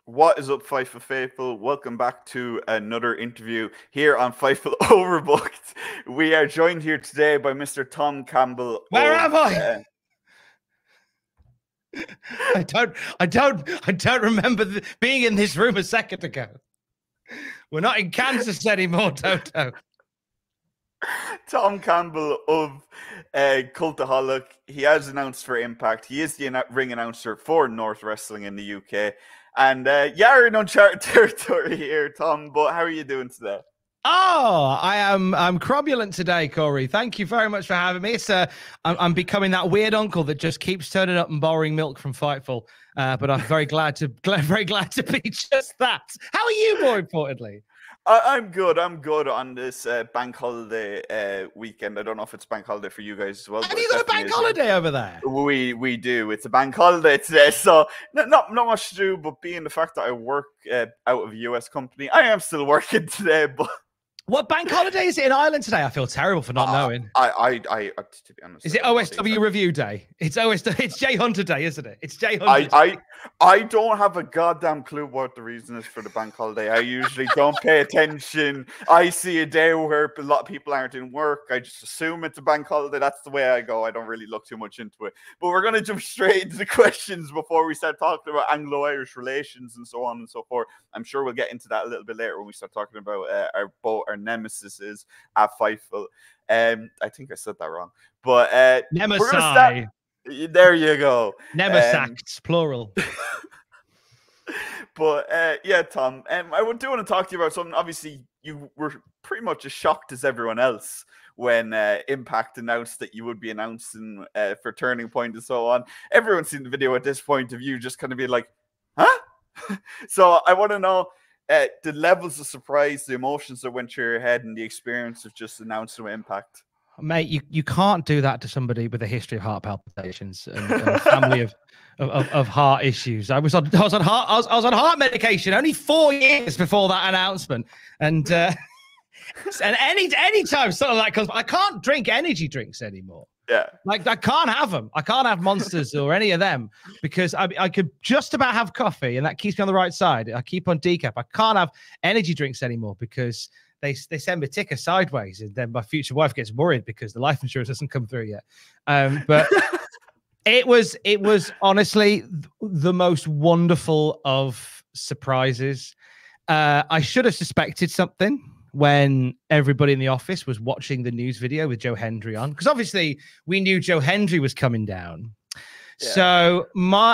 What is up, Fightful Faithful? Welcome back to another interview here on Fightful Overbooked. We are joined here today by Mr. Tom Campbell. Where am I? I don't remember being in this room a second ago. We're not in Kansas anymore, Toto. Tom Campbell of Cultaholic. He has announced for Impact. He is the ring announcer for North Wrestling in the UK. And you're in uncharted territory here, Tom. But how are you doing today? Oh, I'm crobulent today, Corey. Thank you very much for having me. It's I'm becoming that weird uncle that just keeps turning up and borrowing milk from Fightful. But I'm very glad to be just that. How are you, more importantly? I'm good. I'm good on this bank holiday weekend. I don't know if it's bank holiday for you guys as well. Have you got a bank holiday over there? We do. It's a bank holiday today, so not much to do. But being the fact that I work out of a US company, I am still working today. But what bank holiday is it in Ireland today? I feel terrible for not knowing. I to be honest, is it OSW Review Day? It's Jay Hunter Day, isn't it? It's Jay Hunter Day. I don't have a goddamn clue what the reason is for the bank holiday. I usually don't pay attention. I see a day where a lot of people aren't in work. I just assume it's a bank holiday. That's the way I go. I don't really look too much into it. But we're going to jump straight into the questions before we start talking about Anglo-Irish relations and so on and so forth. I'm sure we'll get into that a little bit later when we start talking about our nemesis is at Fightful. I think I said that wrong. But Nemesis. There you go. Nemesis, plural. But yeah, Tom, I do want to talk to you about something. Obviously, you were pretty much as shocked as everyone else when Impact announced that you would be announcing for Turning Point and so on. Everyone's seen the video at this point of you just kind of being like, huh? So I want to know the levels of surprise, the emotions that went through your head, and the experience of just announcing Impact. Mate, you can't do that to somebody with a history of heart palpitations and a family of heart issues. I was on heart medication only 4 years before that announcement, and any time something like that comes, I can't drink energy drinks anymore. Yeah, like I can't have them. I can't have Monsters or any of them because I could just about have coffee, and that keeps me on the right side. I keep on decaf. I can't have energy drinks anymore because they send me a ticker sideways, and then my future wife gets worried because the life insurance hasn't come through yet. But it was honestly the most wonderful of surprises. I should have suspected something when everybody in the office was watching the news video with Joe Hendry on, because obviously we knew Joe Hendry was coming down. Yeah. So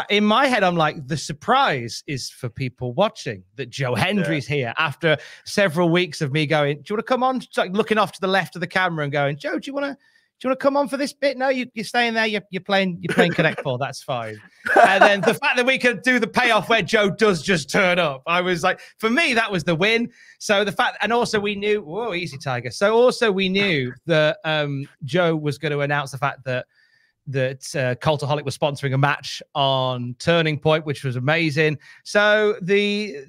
in my head, I'm like, the surprise is for people watching that Joe Hendry's here after several weeks of me going, do you want to come on? Just like looking off to the left of the camera and going, Joe, do you want to come on for this bit? No, you're staying there. You're playing Connect Four. That's fine. And then the fact that we could do the payoff where Joe does just turn up, I was like, for me, that was the win. So the fact, and also we knew, whoa, easy Tiger. So also we knew that Joe was going to announce the fact that Cultaholic was sponsoring a match on Turning Point, which was amazing. So the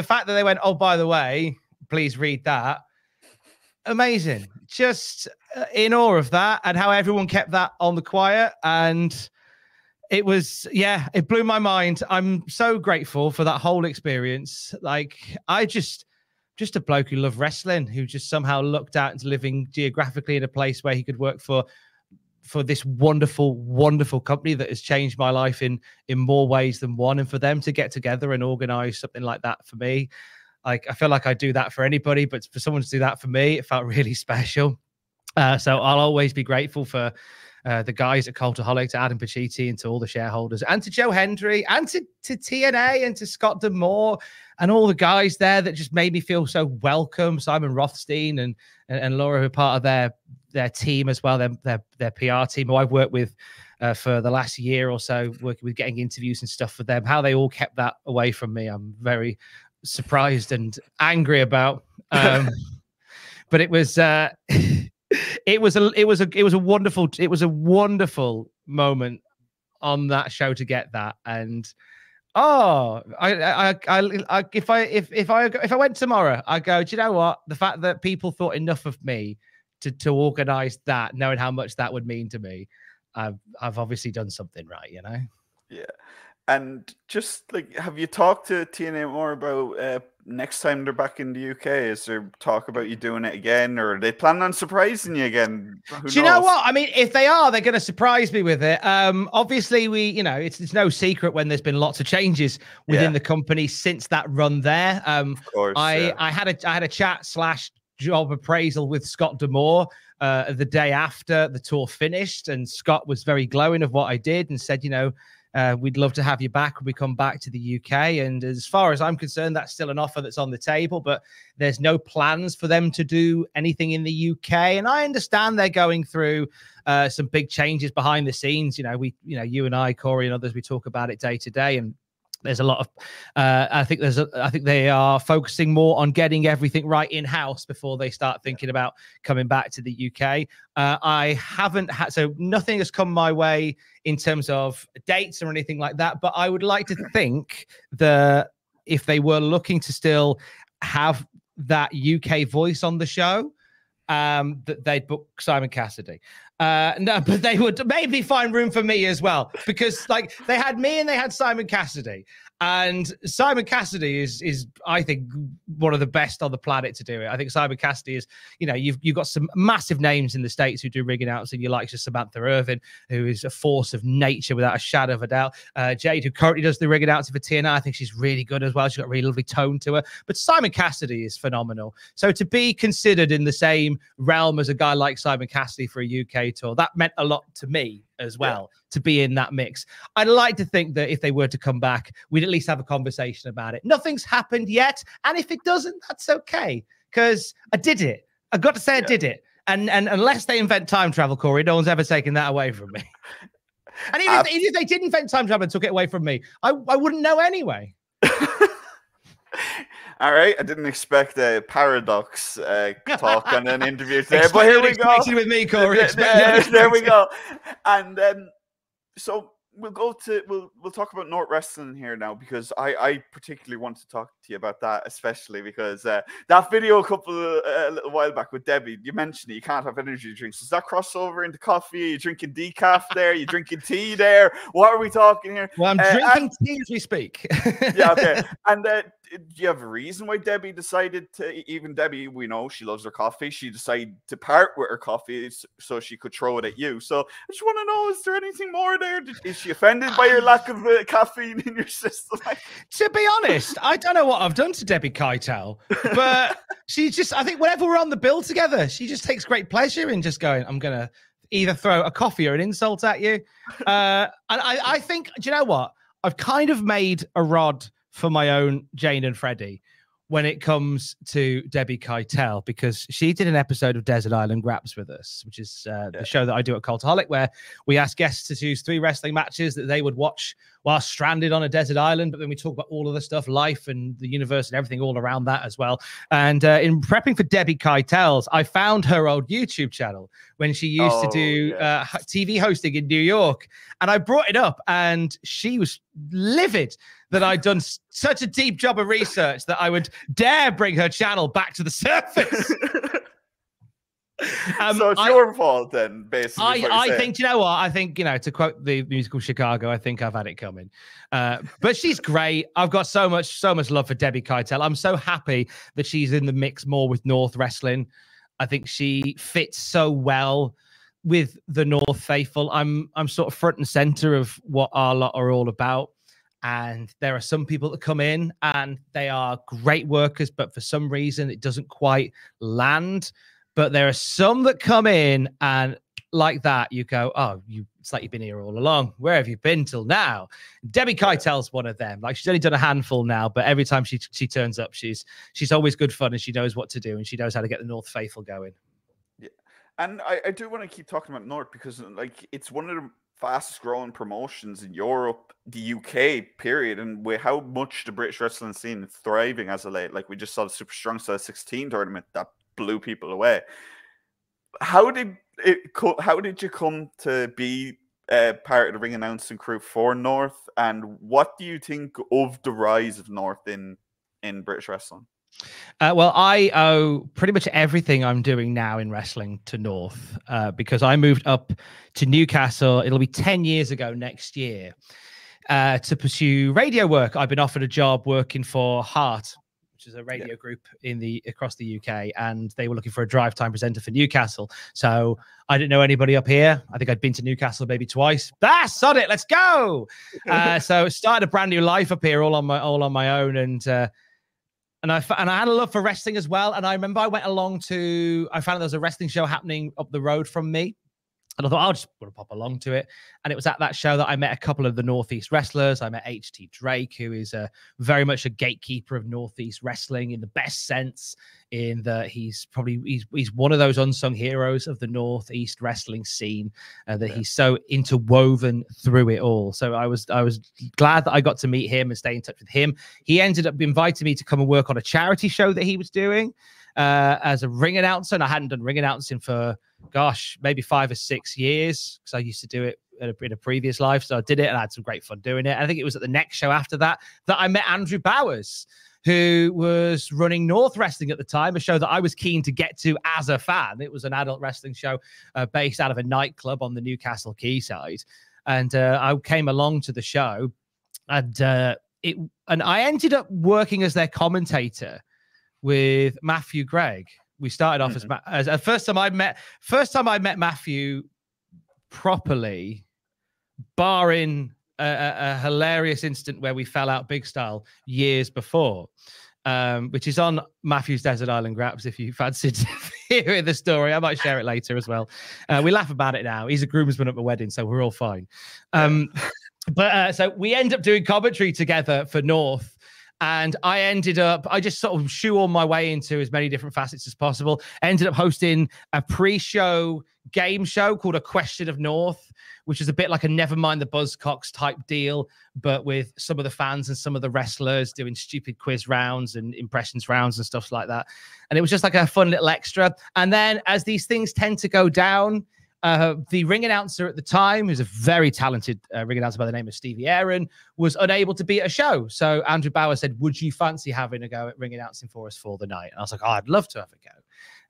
fact that they went, oh, by the way, please read that. Amazing. Just in awe of that and how everyone kept that on the quiet. And it was, it blew my mind. I'm so grateful for that whole experience. Like, I just a bloke who loved wrestling, who just somehow looked out into living geographically in a place where he could work for this wonderful, wonderful company that has changed my life in more ways than one. And for them to get together and organize something like that for me, like, I feel like I do that for anybody, but for someone to do that for me, it felt really special. So I'll always be grateful for the guys at Cultaholic, to Adam Pacitti, and to all the shareholders, and to Joe Hendry, and to TNA, and to Scott D'Amore, and all the guys there that just made me feel so welcome. Simon Rothstein and Laura, who are part of their team as well, their PR team, who I've worked with for the last year or so, working with getting interviews and stuff for them. How they all kept that away from me, I'm very surprised and angry about. But it was it was a wonderful moment on that show to get that. And if I went tomorrow, I go, do you know what? The fact that people thought enough of me to organize that, knowing how much that would mean to me, I've obviously done something right, you know? Yeah. And just like, have you talked to TNA more about next time they're back in the UK? Is there talk about you doing it again, or are they planning on surprising you again? Who knows? Do you know what? I mean, if they are, they're going to surprise me with it. Obviously, it's no secret when there's been lots of changes within the company since that run there. Of course, I had a chat / job appraisal with Scott D'Amore the day after the tour finished, and Scott was very glowing of what I did and said, we'd love to have you back when we come back to the UK. And as far as I'm concerned, that's still an offer that's on the table, but there's no plans for them to do anything in the UK. And I understand they're going through some big changes behind the scenes. You and I, Corey, and others, we talk about it day to day. And there's a lot of, I think they are focusing more on getting everything right in-house before they start thinking about coming back to the UK. I haven't had, so nothing has come my way in terms of dates or anything like that, but I would like to think that if they were looking to still have that UK voice on the show, that they'd book Simon Cassidy. No, but they would maybe find room for me as well, because like they had me and they had Simon Cassidy, and Simon Cassidy is I think one of the best on the planet to do it. I think Simon Cassidy is, you've got some massive names in the States who do ring announcing. You like Samantha Irvin, who is a force of nature without a shadow of a doubt. Jade, who currently does the ring announcing for TNA, I think she's really good as well. She's got a really lovely tone to her. But Simon Cassidy is phenomenal. So to be considered in the same realm as a guy like Simon Cassidy for a UK tour, that meant a lot to me as well, to be in that mix. I'd like to think that if they were to come back, we'd at least have a conversation about it. Nothing's happened yet, and if it doesn't, that's okay, because I did it. I've got to say I did it. And unless they invent time travel, Corey, no one's ever taken that away from me. And even if they did invent time travel and took it away from me, I wouldn't know anyway. All right, I didn't expect a paradox talk on an interview today, but here we go. With me, Corey. There we go. And so we'll talk about North Wrestling here now, because I particularly want to talk to you about that, especially because that video a little while back with Debbie, you mentioned it, you can't have energy drinks. Does that cross over into coffee? Are you drinking decaf there? Are you drinking tea there? What are we talking here? Well, I'm drinking tea as we speak. Yeah, okay. And do you have a reason why Debbie decided to, even Debbie, we know she loves her coffee, she decided to part with her coffee so she could throw it at you. So I just want to know, is there anything more there? Is she offended by your lack of caffeine in your system? To be honest, I don't know what I've done to Debbie Keitel, but she just, I think whenever we're on the bill together, she just takes great pleasure in just going, I'm going to either throw a coffee or an insult at you. And I think, do you know what? I've kind of made a rod for my own Jane and Freddie when it comes to Debbie Keitel, because she did an episode of Desert Island Graps with us, which is the show that I do at Cultaholic, where we ask guests to choose 3 wrestling matches that they would watch while stranded on a desert island. But then we talk about all of the stuff, life and the universe and everything all around that as well. And in prepping for Debbie Keitel's, I found her old YouTube channel when she used to do TV hosting in New York. And I brought it up, and she was livid that I'd done such a deep job of research that I would dare bring her channel back to the surface. So it's your fault then, basically. I think, you know what? I think, to quote the musical Chicago, I think I've had it coming. But she's great. I've got so much love for Debbie Keitel. I'm so happy that she's in the mix more with North Wrestling. I think she fits so well with the North faithful. I'm sort of front and center of what our lot are all about. And there are some people that come in and they are great workers, but for some reason it doesn't quite land. But there are some that come in and like that, you go, oh, it's like you've been here all along. Where have you been till now? Debbie Keitel's one of them. Like, she's only done a handful now, but every time she turns up, she's always good fun, and she knows what to do, and she knows how to get the North faithful going. Yeah, and I do want to keep talking about North, because like it's one of the fastest growing promotions in Europe, the UK, period, and with how much the British wrestling scene is thriving as of late. Like, we just saw the Super Strong Style 16 tournament that blew people away. How did you come to be part of the ring announcing crew for North, and what do you think of the rise of North in British wrestling? Well, I owe pretty much everything I'm doing now in wrestling to North, because I moved up to Newcastle. It'll be 10 years ago next year. to pursue radio work. I've been offered a job working for Heart, which is a radio group across the UK, and they were looking for a drive time presenter for Newcastle. So I didn't know anybody up here. I think I'd been to Newcastle maybe twice. Sod it, let's go. So started a brand new life up here, all on my own, and I had a love for wrestling as well. And I remember I found there was a wrestling show happening up the road from me. And I thought, I'll just want to pop along to it. And it was at that show that I met a couple of the Northeast wrestlers. I met HT Drake, who is very much a gatekeeper of Northeast wrestling in the best sense, in that he's one of those unsung heroes of the Northeast wrestling scene, that he's so interwoven through it all. So I was glad that I got to meet him and stay in touch with him. He ended up inviting me to come and work on a charity show that he was doing as a ring announcer. And I hadn't done ring announcing for, maybe 5 or 6 years, because I used to do it in a previous life. So I did it and I had some great fun doing it. And I think it was at the next show after that I met Andrew Bowers, who was running North Wrestling at the time, a show that I was keen to get to as a fan. It was an adult wrestling show based out of a nightclub on the Newcastle Quayside. And I came along to the show, and I ended up working as their commentator with Matthew Gregg. We started off as first time I met Matthew properly, barring a hilarious instant where we fell out big style years before, which is on Matthew's Desert Island Graps. If you fancied hearing the story, I might share it later as well. We laugh about it now. He's a groomsman at my wedding, so we're all fine. So we end up doing commentary together for North. And I just sort of shoehorned my way into as many different facets as possible. I ended up hosting a pre-show game show called A Question of North, which is a bit like a Nevermind the Buzzcocks type deal, but with some of the fans and some of the wrestlers doing stupid quiz rounds and impressions rounds and stuff like that. And it was just like a fun little extra. And then as these things tend to go down, the ring announcer at the time, who's a very talented ring announcer by the name of Stevie Aaron, was unable to be at a show. So Andrew Bauer said, would you fancy having a go at ring announcing for us for the night? And I was like, I'd love to have a go.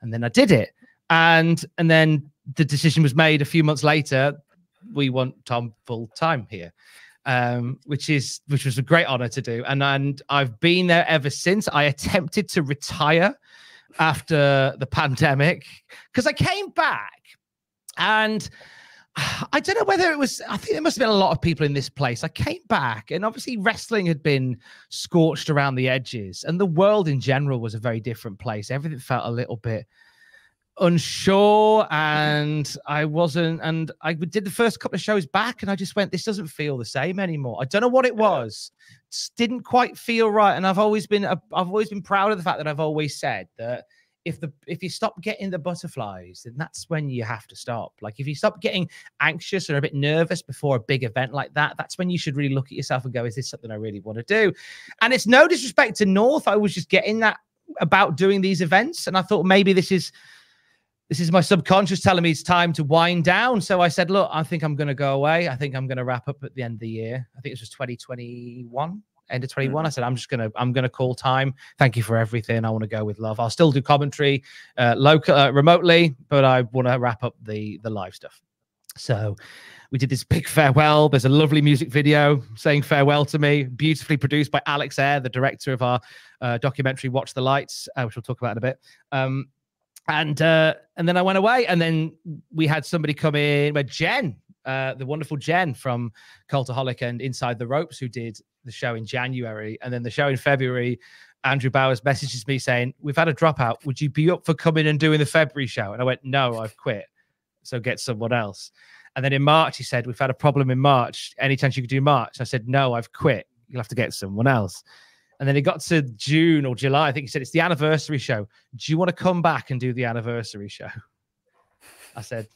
And then I did it. And then the decision was made a few months later. We want Tom full time here, which was a great honor to do. And I've been there ever since. I attempted to retire after the pandemic because I came back. And I don't know whether it was, I think there must have been a lot of people in this place. I came back and obviously wrestling had been scorched around the edges and the world in general was a very different place. Everything felt a little bit unsure and I did the first couple of shows back and I just went, this doesn't feel the same anymore. I don't know what it was. Just didn't quite feel right. And I've always been proud of the fact that I've always said that if you stop getting the butterflies, then that's when you have to stop. Like if you stop getting anxious or a bit nervous before a big event like that, that's when you should really look at yourself and go, is this something I really want to do? And it's no disrespect to North. I was just getting that about doing these events. And I thought maybe this is my subconscious telling me it's time to wind down. So I said, look, I think I'm going to go away. I think I'm going to wrap up at the end of the year. I think it was just 2021. End of 21. I said, I'm going to call time. Thank you for everything. I want to go with love. I'll still do commentary remotely, but I want to wrap up the live stuff. So we did this big farewell. There's a lovely music video saying farewell to me, beautifully produced by Alex Eyre, the director of our documentary, Watch the Lights, which we'll talk about in a bit. And then I went away and then we had somebody come in, Jen, the wonderful Jen from Cultaholic and Inside the Ropes, who did the show in January. And then the show in February, Andrew Bowers messages me saying, we've had a dropout. Would you be up for coming and doing the February show? And I went, no, I've quit. So get someone else. And then in March, he said, we've had a problem in March. Any chance you could do March? I said, no, I've quit. You'll have to get someone else. And then it got to June or July. I think he said, it's the anniversary show. Do you want to come back and do the anniversary show? I said,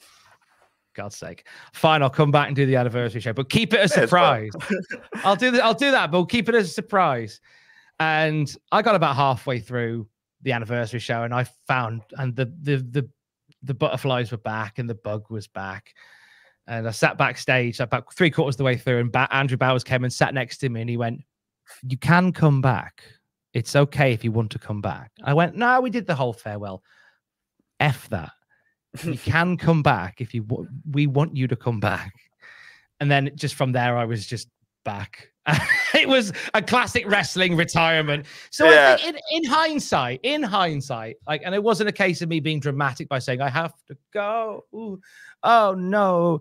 God's sake. Fine, I'll come back and do the anniversary show, but keep it a surprise. I'll do that, but we'll keep it as a surprise. And I got about halfway through the anniversary show and I found, and the butterflies were back and the bug was back. And I sat backstage about 3/4 of the way through and Andrew Bowers came and sat next to me and he went, you can come back. It's okay if you want to come back. I went, no, we did the whole farewell. F that. You can come back if we want you to come back. And then just from there, I was just back. It was a classic wrestling retirement. So Yeah. I think in hindsight, like, and it wasn't a case of me being dramatic by saying I have to go. Ooh, oh no.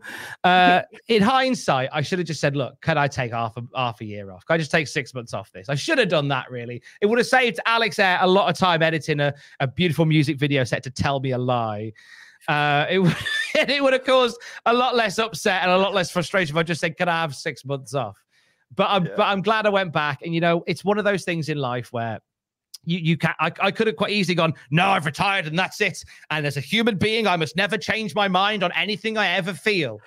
In hindsight, I should have just said, look, can I take half a year off? Can I just take 6 months off this? I should have done that, really. It would have saved Alex Air a lot of time editing a beautiful music video set to tell me a lie. It would have caused a lot less upset and a lot less frustration if I just said, can I have 6 months off? But I'm glad I went back. And, you know, it's one of those things in life where you can I could have quite easily gone, no, I've retired and that's it. And as a human being, I must never change my mind on anything I ever feel.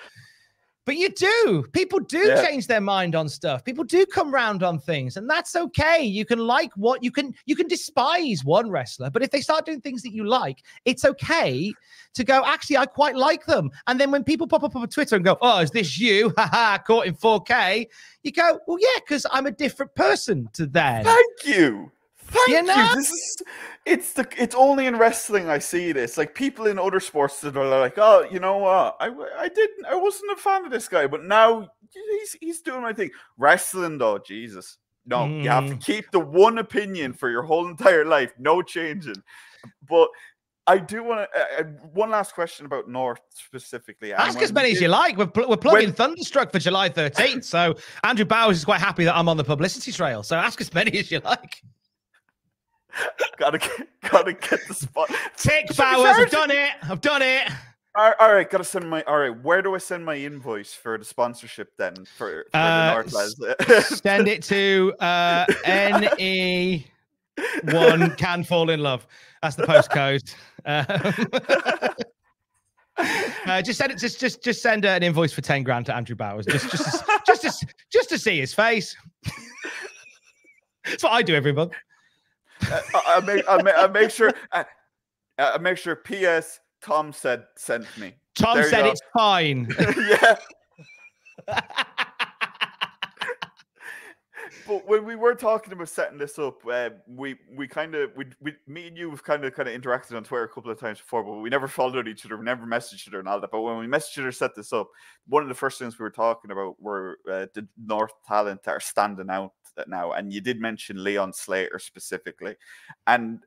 But you do. People do change their mind on stuff. People do come round on things, and that's okay. You can like what you can despise one wrestler, but if they start doing things that you like, it's okay to go, actually, I quite like them. And then when people pop up on Twitter and go, oh, is this you? Haha, caught in 4K. You go, well, yeah, because I'm a different person to them. Thank you. Thank You know? you. It's only in wrestling I see this. Like people in other sports that are like, oh, you know what? I wasn't a fan of this guy, but now he's doing my thing. Wrestling though, Jesus. No, you have to keep the one opinion for your whole entire life, no changing. But I do want to one last question about North specifically. Ask as many as you like. We're plugging Thunderstruck for July 13th, so Andrew Bowers is quite happy that I'm on the publicity trail. So ask as many as you like. Gotta get the spot. Tick, Bowers. I've done it. All right, gotta send my. All right, where do I send my invoice for the sponsorship then? For the North lads? Send it to NE1 Can Fall in Love. That's the postcode. Just send it. Just send an invoice for 10 grand to Andrew Bowers. Just to see his face. That's what I do every month. I make sure. I make sure. P.S. Tom sent me. Tom said it's fine. Yeah. But when we were talking about setting this up, me and you have kind of interacted on Twitter a couple of times before, but we never followed each other, we never messaged each other and all that. But when we messaged each other, set this up, one of the first things we were talking about were the North talent that are standing out now, and you did mention Leon Slater specifically, and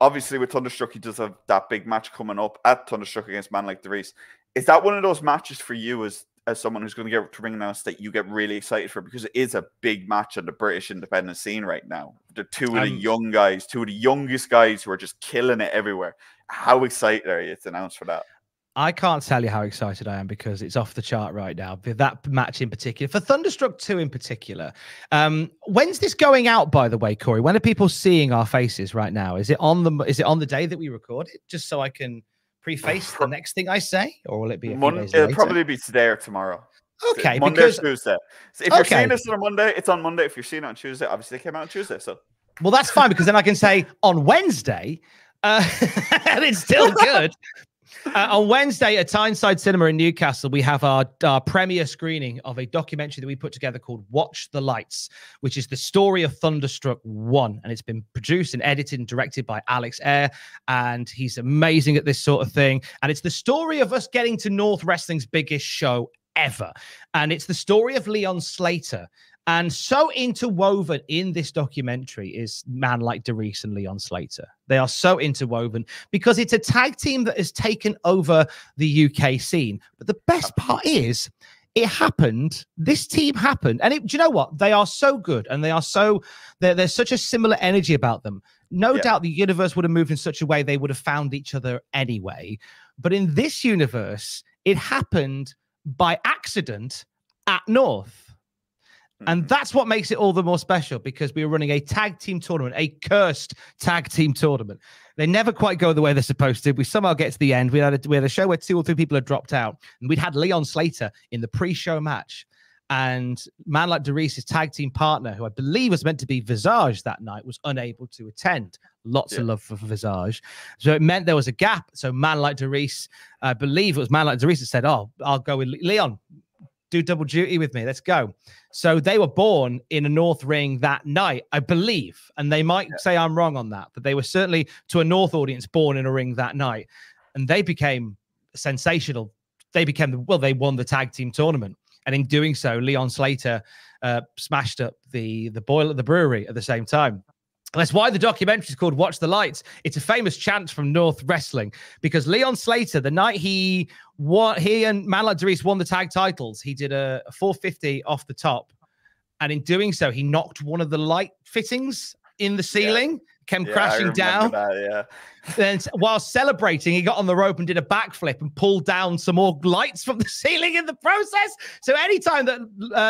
obviously with Thunderstruck, he does have that big match coming up at Thunderstruck against Man Like DeReiss. Is that one of those matches for you as someone who's going to get to ring announce that you get really excited for, because it is a big match on the British independent scene right now? They're two of the young guys, two of the youngest guys who are just killing it everywhere. How excited are you to announce for that? I can't tell you how excited I am because it's off the chart right now. That match in particular, for Thunderstruck 2 in particular. When's this going out, by the way, Corey? When are people seeing our faces right now? Is it on the day that we record it? Just so I can preface the next thing I say, or will it be a few days later? It'll probably be today or tomorrow. Okay, Monday or Tuesday. So if you're seeing this on a Monday, it's on Monday. If you're seeing it on Tuesday, obviously it came out on Tuesday. So, well, that's fine, because then I can say on Wednesday, and it's still good. On Wednesday at Tyneside Cinema in Newcastle, we have our premiere screening of a documentary that we put together called Watch the Lights, which is the story of Thunderstruck 1. And it's been produced and edited and directed by Alex Air, and he's amazing at this sort of thing. And it's the story of us getting to North Wrestling's biggest show ever. And it's the story of Leon Slater. And so interwoven in this documentary is Man Like DeReiss and Leon Slater. They are so interwoven because it's a tag team that has taken over the UK scene. But the best part is it happened. This team happened. And do you know what? They are so good. And there's such a similar energy about them. No doubt the universe would have moved in such a way they would have found each other anyway. But in this universe, it happened by accident at North. And that's what makes it all the more special, because we were running a tag team tournament, a cursed tag team tournament. They never quite go the way they're supposed to. We somehow get to the end. We had a show where 2 or 3 people had dropped out, and we'd had Leon Slater in the pre-show match. And Man Like DeReiss, his tag team partner, who I believe was meant to be Visage that night, was unable to attend. Lots of love for Visage. So it meant there was a gap. So Man Like DeReiss, I believe it was Man Like DeReiss that said, oh, I'll go with Leon. Do double duty with me. Let's go. So they were born in a North ring that night, I believe. And they might say I'm wrong on that, but they were certainly, to a North audience, born in a ring that night. And they became sensational. They won the tag team tournament. And in doing so, Leon Slater smashed up the boiler at the brewery at the same time. That's why the documentary is called Watch the Lights. It's a famous chant from North Wrestling because Leon Slater, the night he and man like Darius won the tag titles, he did a 450 off the top. And in doing so, he knocked one of the light fittings in the ceiling, came crashing down. Then while celebrating, he got on the rope and did a backflip and pulled down some more lights from the ceiling in the process. So anytime that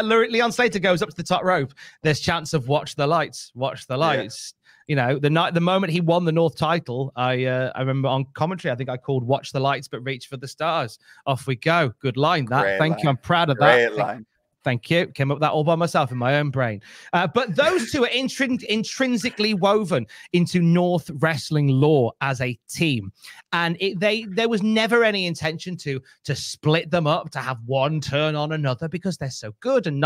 Leon Slater goes up to the top rope, there's chance of watch the lights, watch the lights. You know, the moment he won the North title, I remember on commentary, I think I called "Watch the Lights, but reach for the stars." Off we go. Good line. Thank you. I'm proud of that. Great line. Thank you. Came up with that all by myself in my own brain. But those two are intrinsically woven into North Wrestling lore as a team. And there was never any intention to split them up, to have one turn on another, because they're so good. And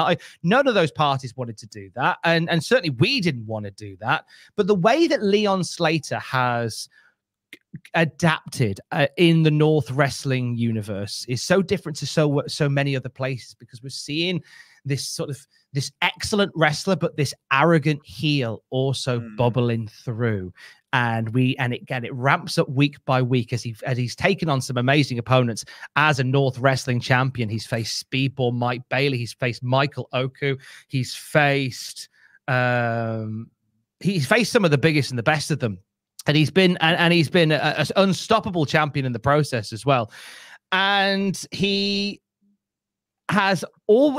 none of those parties wanted to do that. And certainly we didn't want to do that. But the way that Leon Slater has adapted in the North Wrestling universe is so different to so many other places, because we're seeing this excellent wrestler, but this arrogant heel also bubbling through, and it ramps up week by week as he's taken on some amazing opponents as a North Wrestling champion. He's faced Speedball Mike Bailey, he's faced Michael Oku, he's faced some of the biggest and the best of them. And he's been an unstoppable champion in the process as well. And he has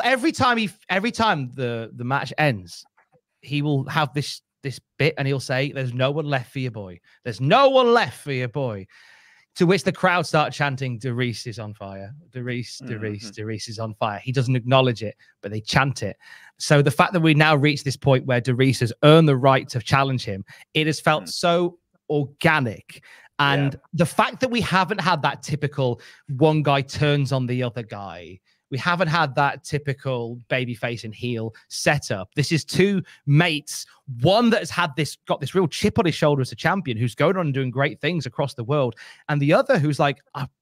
every time the match ends, he will have this bit and he'll say, "There's no one left for your boy. There's no one left for your boy." To which the crowd start chanting, "Darius is on fire. Darius is on fire." He doesn't acknowledge it, but they chant it. So the fact that we now reach this point where Darius has earned the right to challenge him, it has felt so organic. And the fact that we haven't had that typical one guy turns on the other guy, we haven't had that typical babyface and heel setup. This is two mates, one that has got this real chip on his shoulder as a champion, who's going on and doing great things across the world, and the other who's like,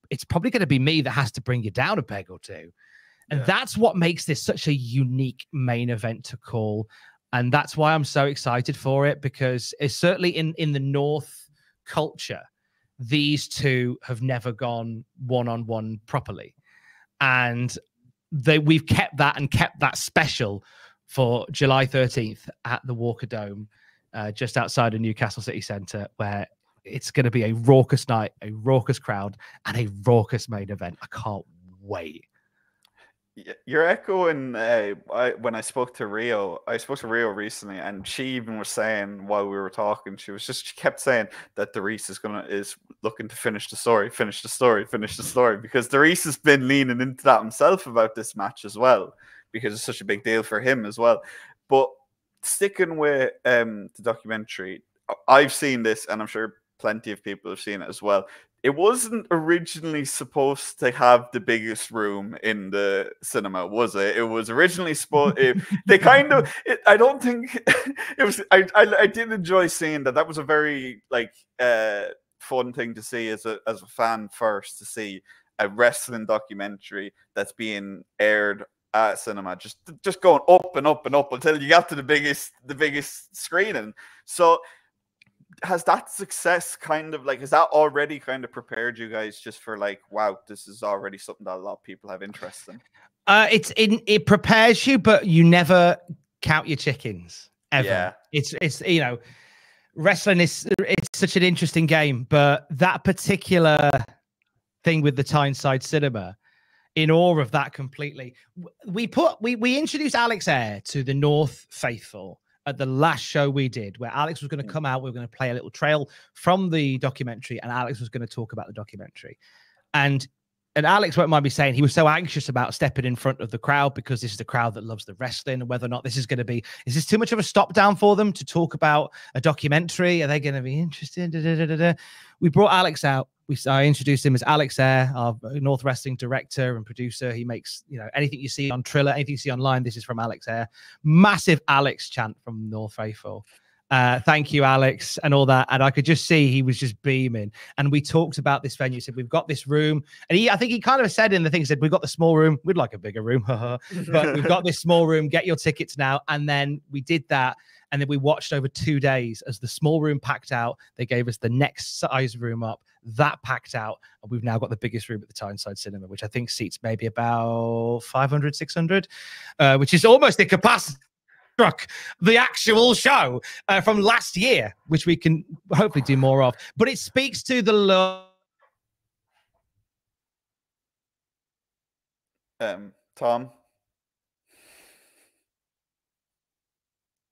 it's probably going to be me that has to bring you down a peg or two. And that's what makes this such a unique main event to call. And that's why I'm so excited for it, because it's certainly in the North culture, these two have never gone one-on-one properly. And we've kept that special for July 13th at the Walker Dome, just outside of Newcastle City Centre, where it's going to be a raucous night, a raucous crowd, and a raucous main event. I can't wait. You're echoing when I spoke to Rio recently, and she even was saying while we were talking, she kept saying that Darius is looking to finish the story, because Darius has been leaning into that himself about this match as well, because it's such a big deal for him as well. But sticking with the documentary, I've seen this, and I'm sure plenty of people have seen it as well. It wasn't originally supposed to have the biggest room in the cinema, was it? It was originally supposed. I don't think it was. I did enjoy seeing that. That was a very fun thing to see as a fan first, to see a wrestling documentary that's being aired at cinema, just going up and up and up until you got to the biggest screening. So, has that success has that already kind of prepared you guys just for wow, this is already something that a lot of people have interest in? It prepares you, but you never count your chickens ever. Yeah. It's wrestling it's such an interesting game, but that particular thing with the Tyneside Cinema, in awe of that completely. We introduced Alex Ayre to the North Faithful at the last show we did, where Alex was going to come out. We were going to play a little trail from the documentary, and Alex was going to talk about the documentary. And Alex won't mind me saying, he was so anxious about stepping in front of the crowd, because this is the crowd that loves the wrestling, and whether or not this is going to be, is this too much of a stop down for them to talk about a documentary? Are they going to be interested? We brought Alex out. I introduced him as Alex Ayre, our North Wrestling director and producer. He makes, anything you see on Triller, anything you see online, this is from Alex Ayre. Massive Alex chant from North Faithful. Thank you, Alex, and all that. And I could just see he was just beaming. And we talked about this venue. He said, we've got this room. And I think he kind of said in the thing, he said, we've got the small room. We'd like a bigger room. But we've got this small room. Get your tickets now. And then we did that. And then we watched over 2 days as the small room packed out. They gave us the next size room up. That packed out. And we've now got the biggest room at the Tyneside Cinema, which I think seats maybe about 500, 600, which is almost the capacity struck the actual show from last year, which we can hopefully do more of. But it speaks to the love.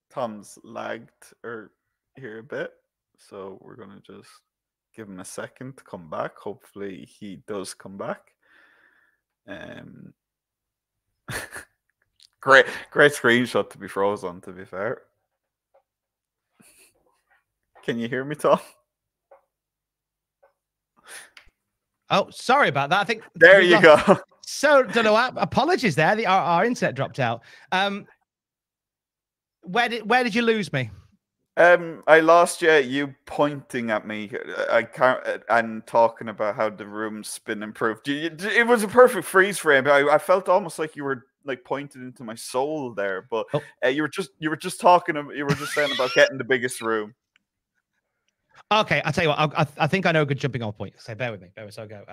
Tom's lagged here a bit, so we're gonna just give him a second to come back. Hopefully he does come back. Great screenshot to be frozen, to be fair. Can you hear me, Tom? Oh, sorry about that. I think there you go. So don't know. Apologies there. Our internet dropped out. Where did you lose me? I lost you pointing at me. I can't and talking about how the room's been improved. It was a perfect freeze frame. I felt almost like you were like pointed into my soul there, but you were just talking. You were just saying about getting the biggest room. Okay, I'll tell you what. I think I know a good jumping off point. So bear with me. So I'll go.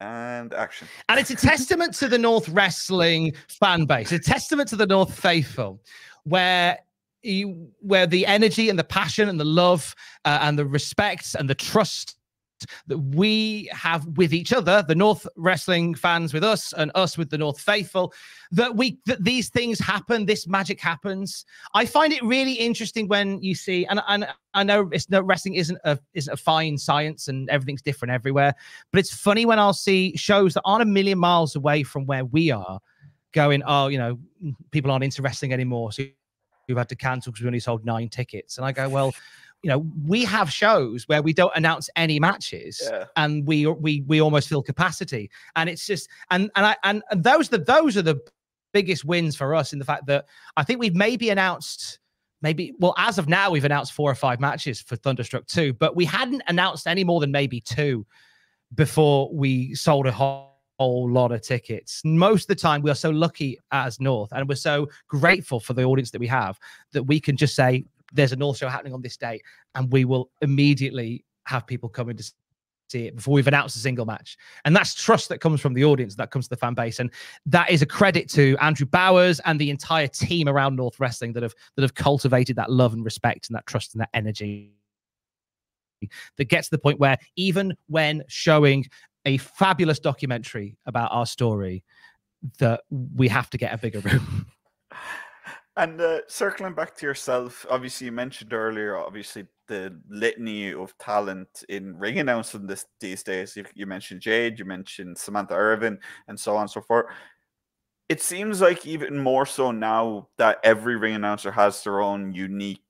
And action. And it's a testament to the North Wrestling fan base. It's a testament to the North Faithful, where the energy and the passion and the love and the respect and the trust that we have with each other, the North Wrestling fans with us and us with the North Faithful, that these things happen, this magic happens. I find it really interesting when you see, and I know wrestling isn't a fine science and everything's different everywhere, but it's funny when I'll see shows that aren't a million miles away from where we are going, oh, people aren't into wrestling anymore, so we've had to cancel because we only sold 9 tickets. And I go, well, we have shows where we don't announce any matches, and we almost fill capacity, and it's just and those are the biggest wins for us in the fact that I think we've announced as of now we've announced 4 or 5 matches for Thunderstruck 2, but we hadn't announced any more than maybe 2 before we sold a whole lot of tickets. Most of the time we are so lucky as North, and we're so grateful for the audience that we have, that we can just say there's a North show happening on this day, and we will immediately have people coming to see it before we've announced a single match. And that's trust that comes from the audience, that comes to the fan base. And that is a credit to Andrew Bowers and the entire team around North Wrestling that have cultivated that love and respect and that trust and that energy that gets to the point where even when showing a fabulous documentary about our story, that we have to get a bigger room. And circling back to yourself, obviously you mentioned earlier, obviously the litany of talent in ring announcing these days. You mentioned Jade, you mentioned Samantha Irvin, and so on and so forth. It seems like even more so now that every ring announcer has their own unique,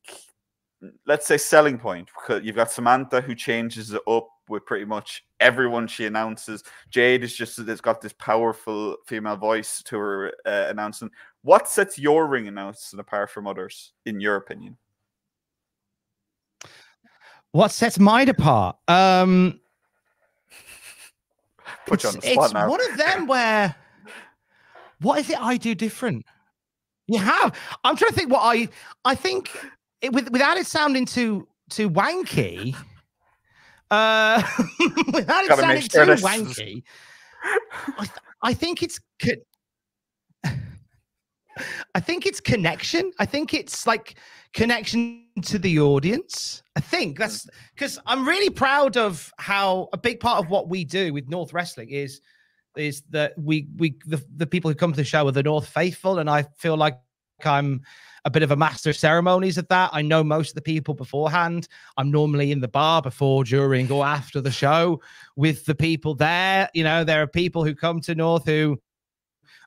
let's say, selling point. Because you've got Samantha, who changes it up with pretty much everyone she announces. Jade has got this powerful female voice to her announcing. What sets your ring announcing apart from others, in your opinion? What sets mine apart? Put you on the spot now. It's one of them where, what is it I do different? You have. I'm trying to think what I think, without it sounding too wanky, without it sounding too wanky, I think it's connection. I think it's like connection to the audience. I think that's because I'm really proud of how a big part of what we do with North Wrestling is that the people who come to the show are the North Faithful, and I feel like I'm a bit of a master of ceremonies at that. I know most of the people beforehand. I'm normally in the bar before, during, or after the show with the people there. There are people who come to North who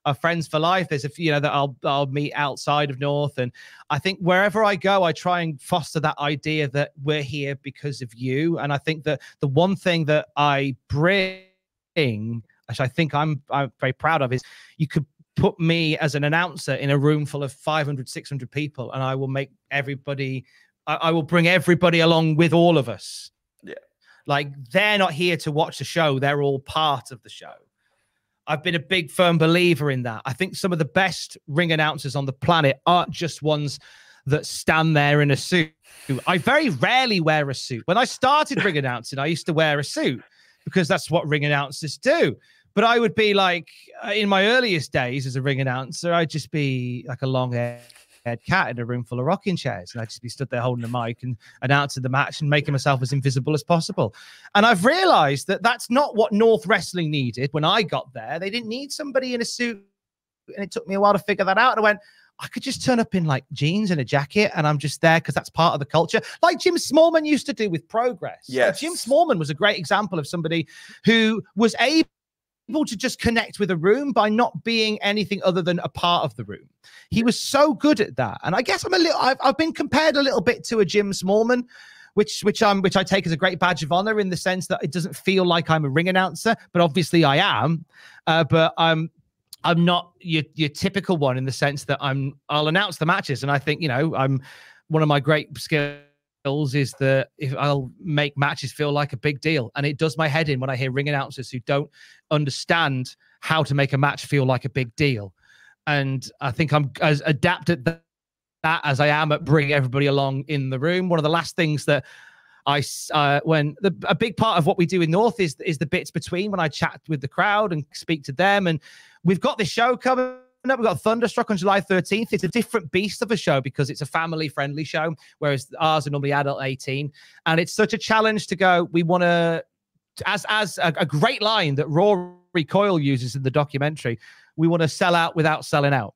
are friends for life. There's a few, that I'll meet outside of North. And I think wherever I go, I try and foster that idea that we're here because of you. And I think that the one thing that I bring, which I think I'm very proud of, is you could put me as an announcer in a room full of 500, 600 people, and I will make everybody I will bring everybody along with all of us. Yeah. Like, they're not here to watch the show. They're all part of the show. I've been a big, firm believer in that. I think some of the best ring announcers on the planet aren't just ones that stand there in a suit. I very rarely wear a suit. When I started ring announcing, I used to wear a suit because that's what ring announcers do. But I would be like, in my earliest days as a ring announcer, I'd just be like a long-haired cat in a room full of rocking chairs. And I'd just be stood there holding the mic and announcing the match and making myself as invisible as possible. And I've realized that that's not what North Wrestling needed when I got there. They didn't need somebody in a suit. And it took me a while to figure that out. And I went, I could just turn up in like jeans and a jacket and I'm just there because that's part of the culture. Like Jim Smallman used to do with Progress. Yes. Like Jim Smallman was a great example of somebody who was able to just connect with a room by not being anything other than a part of the room. He was so good at that. And I guess I've been compared a little bit to a Jim Smallman, which I take as a great badge of honor in the sense that it doesn't feel like I'm a ring announcer, but obviously I am. But I'm not your typical one in the sense that I'll announce the matches. And I think, you know, I'm one of my great skills is that if I'll make matches feel like a big deal. And it does my head in when I hear ring announcers who don't understand how to make a match feel like a big deal. And I think I'm as adept at that as I am at bringing everybody along in the room. One of the last things that a big part of what we do in North is the bits between when I chat with the crowd and speak to them. And we've got this show coming up. We've got Thunderstruck on July 13th. It's a different beast of a show because it's a family-friendly show, whereas ours are normally adult 18. And it's such a challenge to go. We want to, as a great line that Rory Coyle uses in the documentary, we want to sell out without selling out.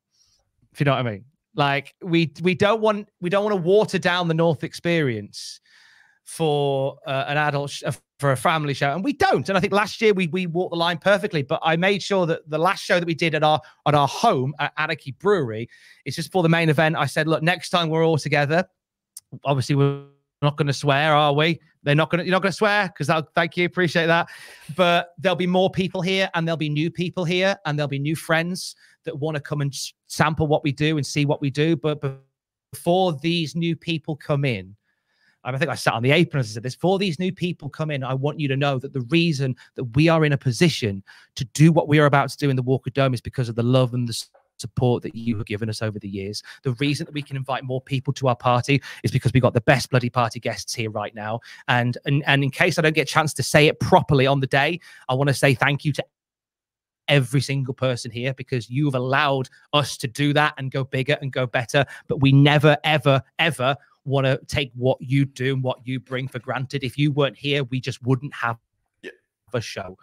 If you know what I mean. Like we don't want to water down the North experience for an adult for a family show, and we don't. And I think last year we walked the line perfectly. But I made sure that the last show that we did at our home at Anarchy Brewery, it's just for the main event. I said, look, next time we're all together, obviously we're not going to swear, are we? You're not going to swear because thank you, appreciate that. But there'll be more people here, and there'll be new people here, and there'll be new friends that want to come and sample what we do and see what we do. But before these new people come in, I think I sat on the apron as I said this, before these new people come in, I want you to know that the reason that we are in a position to do what we are about to do in the Walker Dome is because of the love and the support that you have given us over the years. The reason that we can invite more people to our party is because we got the best bloody party guests here right now. And in case I don't get a chance to say it properly on the day, I want to say thank you to every single person here because you've allowed us to do that and go bigger and go better. But we never, ever, ever want to take what you do and what you bring for granted. If you weren't here, we just wouldn't have a show.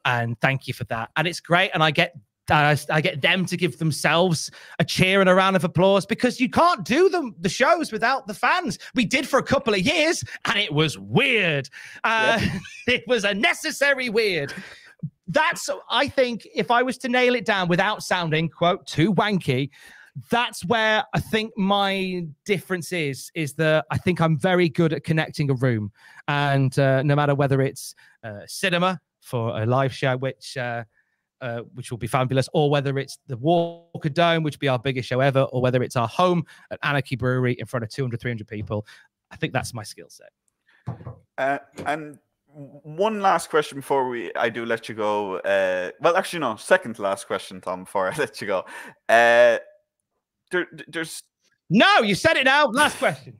And thank you for that. And it's great. And I get them to give themselves a cheer and a round of applause because you can't do the shows without the fans. We did for a couple of years and it was weird. It was a necessary weird. That's, I think, if I was to nail it down without sounding, quote, too wanky, that's where I think my difference is that I think I'm very good at connecting a room. And no matter whether it's cinema for a live show, which will be fabulous, or whether it's the Walker Dome, which will be our biggest show ever, or whether it's our home at Anarchy Brewery in front of 200, 300 people, I think that's my skill set. And one last question before I do let you go. Well, actually, no, second to last question, Tom, before I let you go. There's no, you said it now. Last question.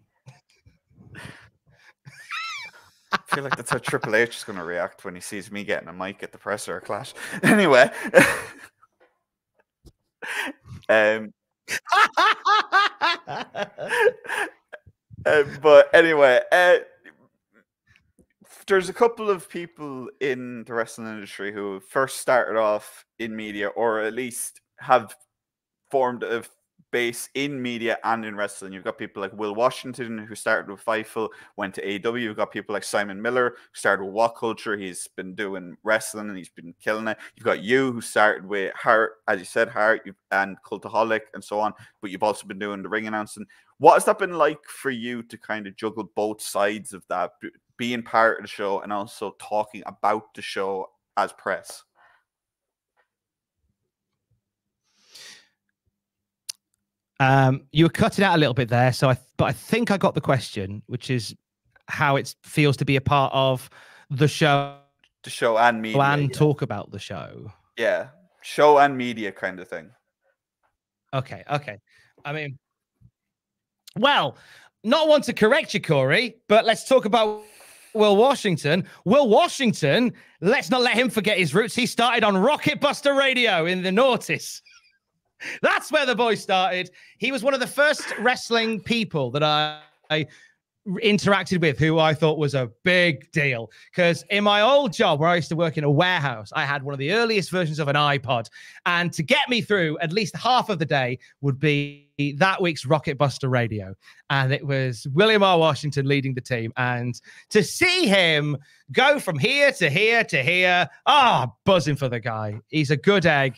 I feel like that's how Triple H is going to react when he sees me getting a mic at the presser clash. Anyway, but anyway, there's a couple of people in the wrestling industry who first started off in media, or at least have formed a base in media and in wrestling. You've got people like Will Washington, who started with Fightful, went to AEW. You've got people like Simon Miller, who started with What Culture. He's been doing wrestling and he's been killing it. You've got you, who started with Heart, as you said, Heart, and Cultaholic and so on, but you've also been doing the ring announcing. What has that been like for you to kind of juggle both sides of that, being part of the show and also talking about the show as press? You were cutting out a little bit there, but I think I got the question, which is how it feels to be a part of the show and media and talk about the show. Yeah, show and media kind of thing. Okay. I mean, well, not one to correct you, Corey, but let's talk about Will Washington. Will Washington, let's not let him forget his roots. He started on Rocket Buster Radio in the noughties. That's where the boy started. He was one of the first wrestling people that I interacted with who I thought was a big deal. Because in my old job where I used to work in a warehouse, I had one of the earliest versions of an iPod. And to get me through at least half of the day would be that week's Rocket Buster Radio. And it was William R. Washington leading the team. And to see him go from here to here to here, buzzing for the guy. He's a good egg.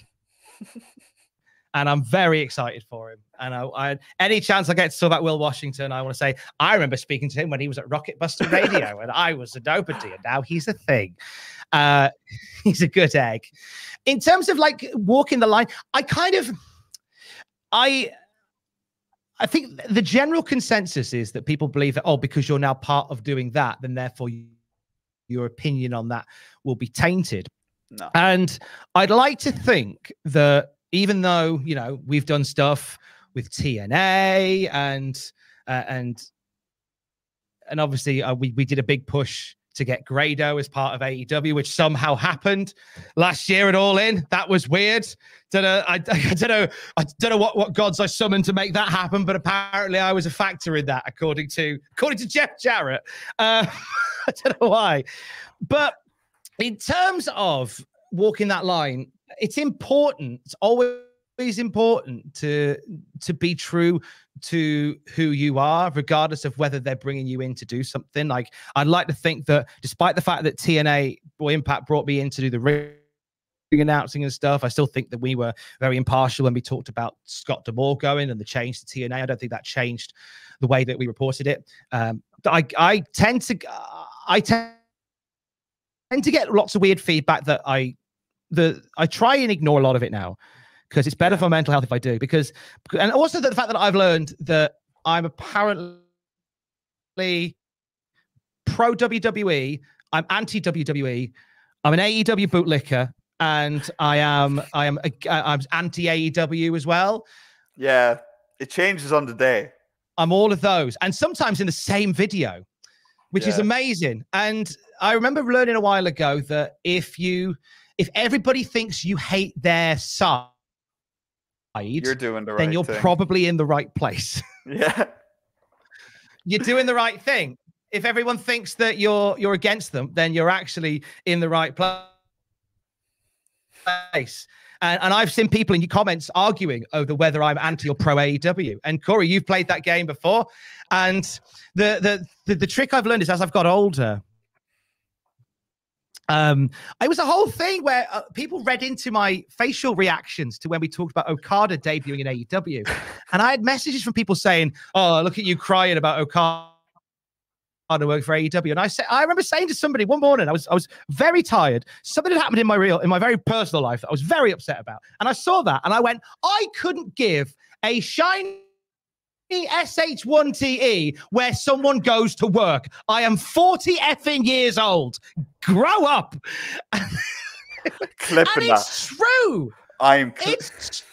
And I'm very excited for him. And I any chance I get to talk about Will Washington, I want to say, I remember speaking to him when he was at Rocket Buster Radio, and I was a nobody, and now he's a thing. He's a good egg. In terms of like walking the line, I think the general consensus is that people believe that, because you're now part of doing that, then therefore your opinion on that will be tainted. No. And I'd like to think that even though, we've done stuff with TNA and obviously we did a big push to get Grado as part of AEW, which somehow happened last year at All In. That was weird. I don't know what gods I summoned to make that happen, but apparently I was a factor in that, according to Jeff Jarrett. I don't know why, but in terms of walking that line, it's important. It's always important to be true to who you are, regardless of whether they're bringing you in to do something. Like, I'd like to think that despite the fact that TNA or Impact brought me in to do the ring announcing and stuff, I still think that we were very impartial when we talked about Scott D'Amore going and the change to TNA. I don't think that changed the way that we reported it. I tend to get lots of weird feedback that I try and ignore a lot of it now, because it's better for mental health if I do. And also the fact that I've learned that I'm apparently pro WWE, I'm anti WWE, I'm an AEW bootlicker, and I'm anti AEW as well. Yeah, it changes on the day. I'm all of those, and sometimes in the same video, which is amazing. And I remember learning a while ago that if everybody thinks you hate their side, you're doing the right then you're thing. probably in the right place. Yeah. You're doing the right thing. If everyone thinks that you're against them, then you're actually in the right place. And I've seen people in your comments arguing over whether I'm anti or pro AEW. And Corey, you've played that game before. And the trick I've learned is, as I've got older, it was a whole thing where people read into my facial reactions to when we talked about Okada debuting in AEW. And I had messages from people saying, "Oh, look at you crying about Okada work for AEW." And I remember saying to somebody one morning, I was very tired. Something had happened in my very personal life that I was very upset about. And I saw that and I went, I couldn't give a shiny SH1TE where someone goes to work. I am 40 effing years old. Grow up. Clipping it's true. It's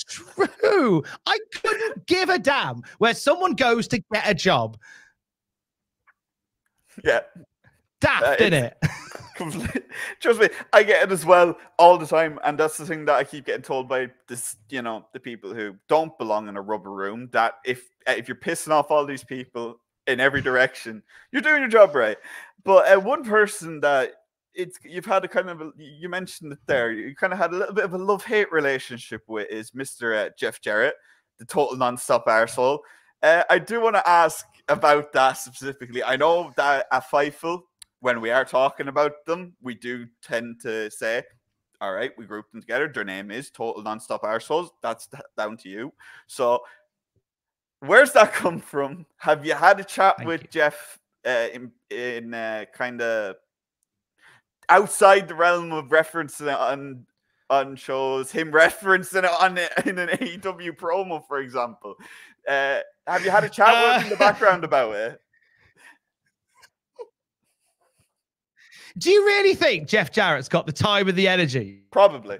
true. I couldn't give a damn where someone goes to get a job. Yeah. Daft, innit? Trust me, I get it as well all the time, and that's the thing that I keep getting told by this, the people who don't belong in a rubber room, that if you're pissing off all these people in every direction, you're doing your job right. But one person that you've had you mentioned it there, you kind of had a little bit of a love-hate relationship with is Mr. Jeff Jarrett, the total non-stop arsehole. I do want to ask about that specifically. I know that at Fightful, when we are talking about them, we do tend to say, all right, we group them together. Their name is Total Nonstop Arseholes. That's down to you. So where's that come from? Have you had a chat with Jeff in kind of outside the realm of reference on on shows, him referencing it in an AEW promo, for example. Have you had a chat with him in the background about it? Do you really think Jeff Jarrett's got the time and the energy? Probably.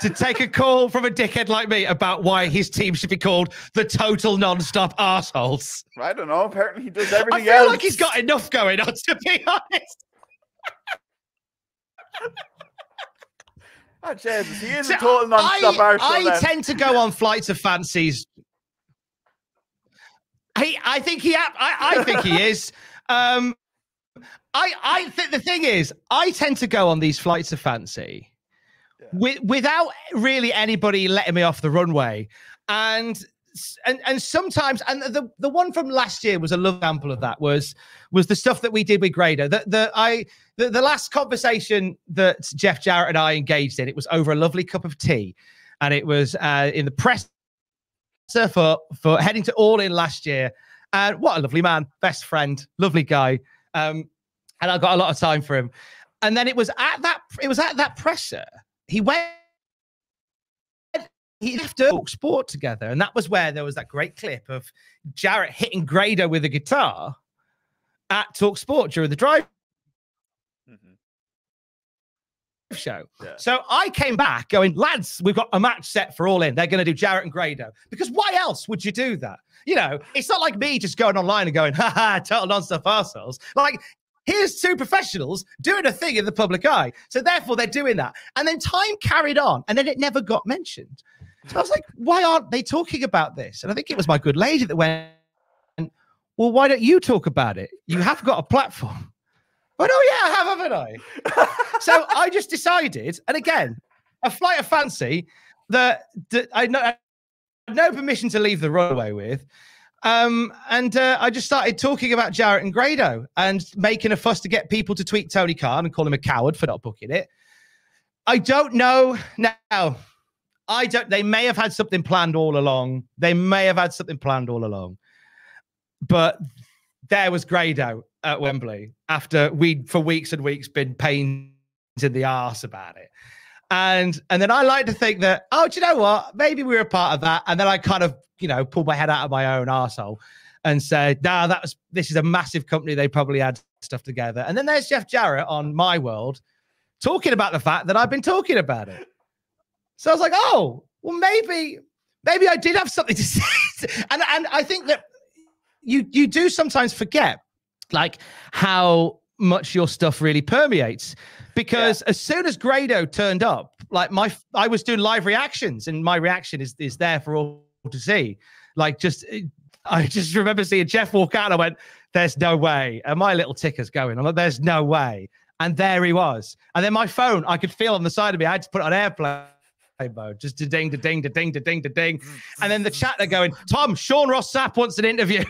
To take a call from a dickhead like me about why his team should be called the Total Non-Stop Arseholes? I don't know. Apparently he does everything else. I feel like he's got enough going on, to be honest. Oh, Jesus, he is a total non-stop arsehole. I tend to go on flights of fancies. I think he is. I think the thing is, I tend to go on these flights of fancy without really anybody letting me off the runway, and sometimes, and the one from last year was a love example of that. Was the stuff that we did with Grado. The last conversation that Jeff Jarrett and I engaged in, it was over a lovely cup of tea, and it was in the press for heading to All In last year. And what a lovely man, best friend, lovely guy. And I got a lot of time for him. And then it was at that presser, he left Talk Sport together. And that was where there was that great clip of Jarrett hitting Grado with a guitar at Talk Sport during the drive show. Yeah. So I came back going, lads, we've got a match set for All In. They're going to do Jarrett and Grado. Because why else would you do that? You know, it's not like me just going online and going, haha, total non-stop arseholes. Like, here's two professionals doing a thing in the public eye. So therefore they're doing that. And then time carried on and then it never got mentioned. So I was like, why aren't they talking about this? And I think it was my good lady that went, well, why don't you talk about it? You have got a platform. But oh yeah, I have, haven't I? So I just decided, and again, a flight of fancy that I had no permission to leave the runway with. And I just started talking about Jarrett and Grado and making a fuss to get people to tweet Tony Khan and call him a coward for not booking it. I don't know now. They may have had something planned all along. But there was Grado at Wembley after we'd for weeks and weeks been pains in the arse about it. And then I like to think that, oh, do you know what? Maybe we were a part of that. And then I kind of, pulled my head out of my own arsehole and said, nah, this is a massive company. They probably had stuff together. And then there's Jeff Jarrett on My World talking about the fact that I've been talking about it. So I was like, oh, well, maybe I did have something to say. And I think that you do sometimes forget, like, how much your stuff really permeates. Because as soon as Grado turned up, like I was doing live reactions, and my reaction is there for all to see. Like, I just remember seeing Jeff walk out and I went, there's no way. And my little ticker's going. I'm like, there's no way. And there he was. And then my phone, I could feel on the side of me, I had to put it on airplane mode, just to ding, to ding, to ding, to ding, to ding. And then the chat, they're going, Tom, Sean Ross Sapp wants an interview.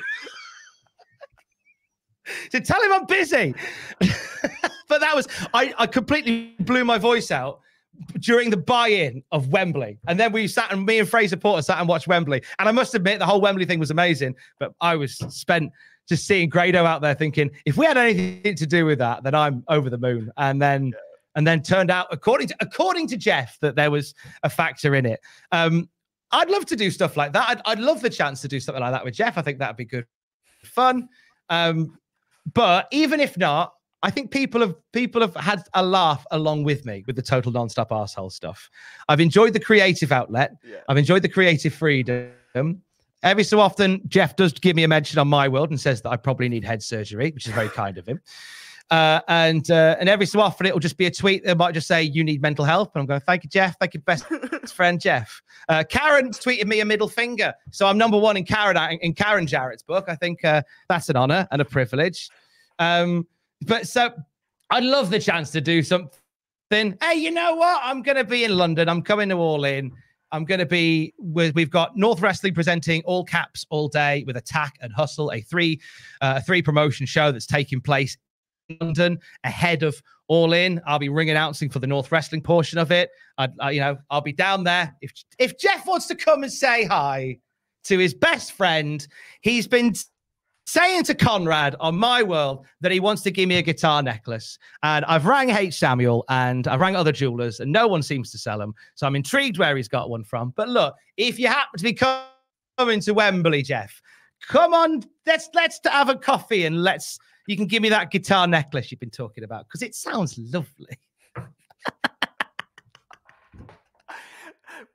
So tell him I'm busy. But that was, I completely blew my voice out during the buy-in of Wembley. And then me and Fraser Porter sat and watched Wembley. And I must admit, the whole Wembley thing was amazing. But I was spent just seeing Grado out there thinking, if we had anything to do with that, then I'm over the moon. And then turned out, according to Jeff, that there was a factor in it. I'd love to do stuff like that. I'd love the chance to do something like that with Jeff. I think that'd be good fun. But even if not, I think people have had a laugh along with me with the total non-stop arsehole stuff. I've enjoyed the creative outlet. Yeah. I've enjoyed the creative freedom. Every so often, Jeff does give me a mention on My World and says that I probably need head surgery, which is very kind of him. And every so often, it'll just be a tweet that might just say, you need mental health. And I'm going, thank you, Jeff. Thank you, best friend, Jeff. Karen tweeted me a middle finger. So I'm number one in Karen Jarrett's book. I think that's an honor and a privilege. But so I'd love the chance to do something. Hey, you know what? I'm going to be in London. I'm coming to All In. I'm going to be we've got North Wrestling presenting All Caps all day with Attack and Hustle, a three promotion show that's taking place in London ahead of All In. I'll be ring announcing for the North Wrestling portion of it. I'll be down there. If Jeff wants to come and say hi to his best friend, he's been saying to Conrad on my world that he wants to give me a guitar necklace. And I've rang H. Samuel and I've rang other jewelers and no one seems to sell them. So I'm intrigued where he's got one from. But look, if you happen to be coming to Wembley, Jeff, come on, let's have a coffee and you can give me that guitar necklace you've been talking about because it sounds lovely.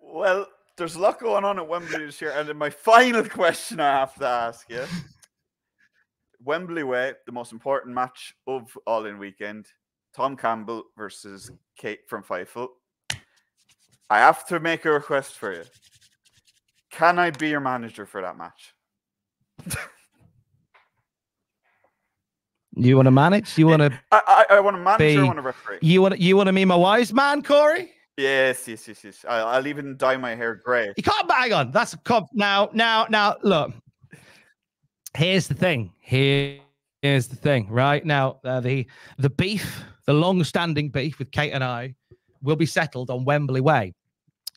Well, there's a lot going on at Wembley this year. And then my final question I have to ask you. Wembley Way, the most important match of All In Weekend. Tom Campbell versus Kate from Fightful. I have to make a request for you. Can I be your manager for that match? You want to manage? You want to? I want to manage. I want to referee. You want to be my wise man, Corey? Yes. I'll even dye my hair grey. You can't bang on. That's a cop. Now, look. Here's the thing. Here's the thing. Right now, the beef, the long-standing beef with Kate and I, will be settled on Wembley Way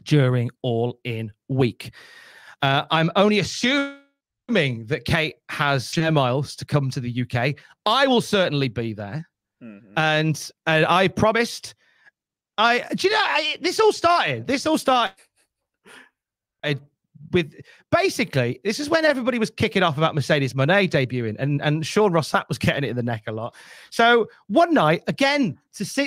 during All In Week. I'm only assuming that Kate has air miles to come to the UK. I will certainly be there, and I promised. This all started with basically, this is when everybody was kicking off about Mercedes Moné debuting and Sean Ross Sapp was getting it in the neck a lot. So one night, again,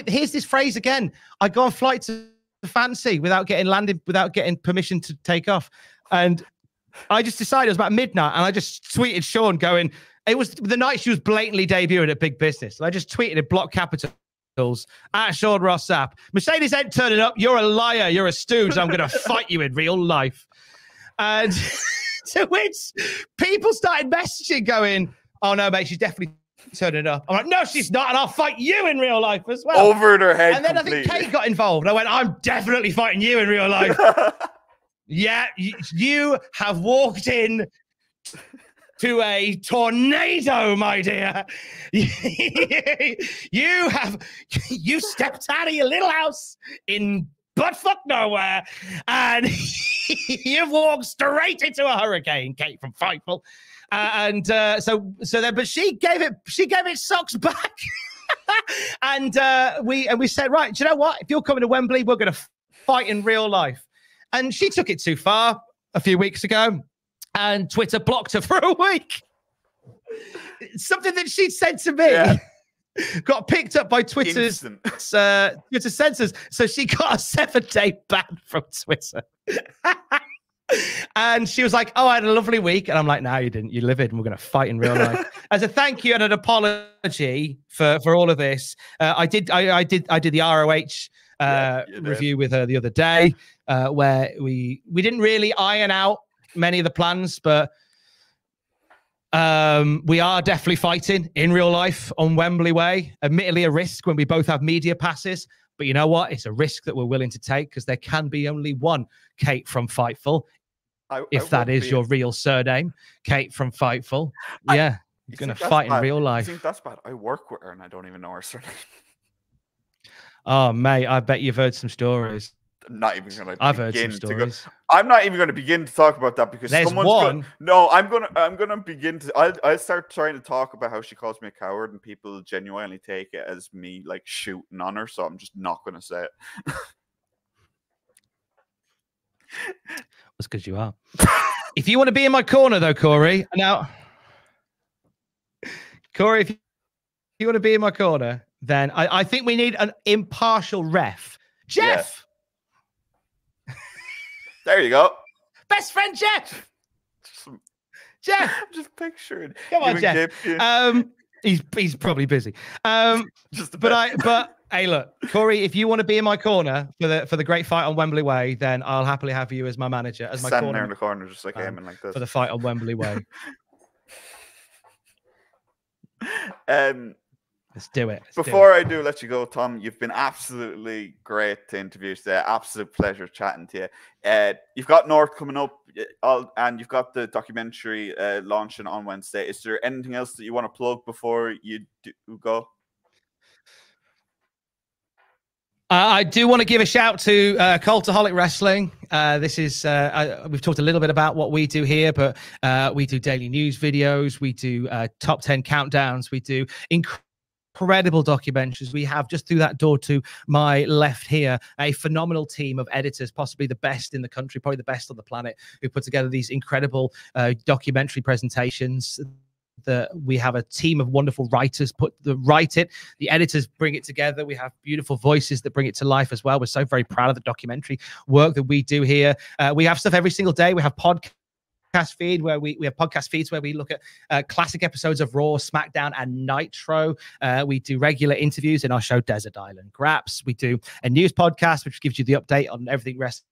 here's this phrase again, I go on flight to fancy without getting permission to take off. And I just decided it was about midnight and I just tweeted Sean going, it was the night she was blatantly debuting at Big Business. So I just tweeted in block capitals at Sean Ross Sapp. Mercedes ain't turning up. You're a liar. You're a stooge. I'm going to fight you in real life. And to which people started messaging going, oh no, mate, she's definitely turning up. I'm like, no, she's not. And I'll fight you in real life as well. Over their head. And then completely. I think Kate got involved. I went, I'm definitely fighting you in real life. Yeah, you have walked in to a tornado, my dear. You stepped out of your little house in buttfuck nowhere, and you've walked straight into a hurricane, Kate from Fightful. But she gave it socks back. And we said, right, do you know what? If you're coming to Wembley, we're going to fight in real life. And she took it too far a few weeks ago, and Twitter blocked her for a week. Something that she'd said to me got picked up by Twitter's Twitter censors. So she got a 7-day ban from Twitter. And she was like, oh, I had a lovely week. And I'm like, no, you didn't. You live it, and we're going to fight in real life. As a thank you and an apology for all of this, I did the ROH review with her the other day, where we didn't really iron out many of the plans, but we are definitely fighting in real life on Wembley Way. Admittedly, a risk when we both have media passes, but you know what? It's a risk that we're willing to take because there can be only one Kate from Fightful, if that is your real surname, Kate from Fightful. Yeah, you're going to fight in real life. I think that's bad. I work with her and I don't even know her surname. Oh, mate, I bet you've heard some stories. Not even going to. I've heard some stories. I'm not even going to begin to talk about that because there's someone's one. No, I'm gonna begin to. I'll start trying to talk about how she calls me a coward, and people genuinely take it as me like shooting on her. So I'm just not going to say it. That's because you are. If you want to be in my corner, though, Corey. Now, Corey, if you want to be in my corner, then I think we need an impartial ref. Jeff. Yeah. There you go. Best friend Jeff. Jeff. I'm just picturing. Come on, Jeff. He's probably busy. But hey, look, Corey, if you want to be in my corner for the great fight on Wembley Way, then I'll happily have you as my manager, as my standing there in the corner, just like aiming like this for the fight on Wembley Way. Let's do it. Before I do let you go, Tom, you've been absolutely great to interview today. Absolute pleasure chatting to you. You've got North coming up, and you've got the documentary launching on Wednesday. Is there anything else that you want to plug before you go? I do want to give a shout to Cultaholic Wrestling. This is we've talked a little bit about what we do here, but we do daily news videos, we do top 10 countdowns, we do incredible documentaries. We have, just through that door to my left here, a phenomenal team of editors, possibly the best in the country, probably the best on the planet, who put together these incredible documentary presentations. We have a team of wonderful writers write it. The editors bring it together. We have beautiful voices that bring it to life as well. We're so very proud of the documentary work that we do here. We have stuff every single day. We have podcast feed where we have podcast feeds where we look at classic episodes of Raw, SmackDown, and Nitro. We do regular interviews in our show Desert Island Graps. We do a news podcast which gives you the update on everything wrestling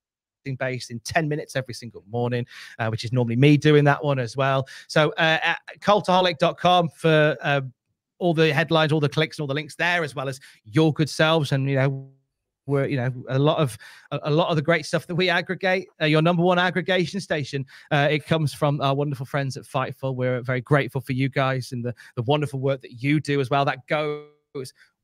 based in 10 minutes every single morning, which is normally me doing that one as well. So at cultaholic.com for all the headlines, all the clicks, and all the links there, as well as your good selves. And we're a lot of the great stuff that we aggregate. Your number one aggregation station. It comes from our wonderful friends at Fightful. We're very grateful for you guys and the wonderful work that you do as well. That goes